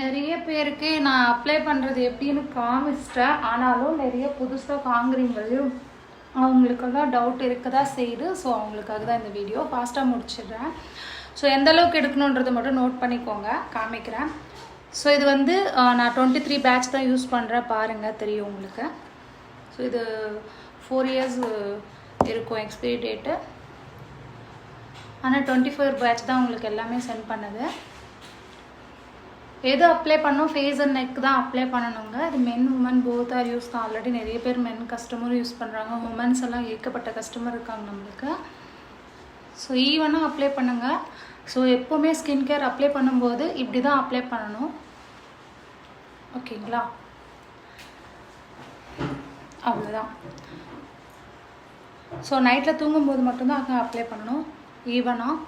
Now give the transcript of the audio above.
நிறைய பேருக்கு நான் அப்ளை பண்ணுறது எப்படின்னு காமிச்சிட்டேன். ஆனாலும் நிறைய புதுசாக காங்குறீங்களையும் அவங்களுக்கெல்லாம் டவுட் இருக்க தான் செய்யுது. ஸோ அவங்களுக்காக தான் இந்த வீடியோ ஃபாஸ்ட்டாக முடிச்சிடுறேன். ஸோ எந்த அளவுக்கு எடுக்கணுன்றதை மட்டும் நோட் பண்ணிக்கோங்க, காமிக்கிறேன். ஸோ இது வந்து நான் 23 பேட்ச் தான் யூஸ் பண்ணுறேன், பாருங்கள் தெரியும் உங்களுக்கு. ஸோ இது 4 இயர்ஸ் இருக்கும் எக்ஸ்பைரி டேட்டு. ஆனால் 24 பேட்ச் தான் உங்களுக்கு எல்லாமே சென்ட் பண்ணுது. எது அப்ளை பண்ணோம், ஃபேஸ் அண்ட் நெக் தான் அப்ளை பண்ணணுங்க. அது மென் உமன் போத் ஆர் யூஸ் தான். ஆல்ரெடி நிறைய பேர் மென் கஸ்டமரும் யூஸ் பண்ணுறாங்க, உமன்ஸ் எல்லாம் ஏற்கப்பட்ட கஸ்டமர் இருக்காங்க நம்மளுக்கு. ஸோ ஈவனாக அப்ளை பண்ணுங்கள். ஸோ எப்போவுமே ஸ்கின் கேர் அப்ளை பண்ணும்போது இப்படி தான் அப்ளை பண்ணணும், ஓகேங்களா? அவ்வளோதான். ஸோ நைட்டில் தூங்கும்போது மட்டும்தான் அங்கே அப்ளை பண்ணணும் ஈவனாக.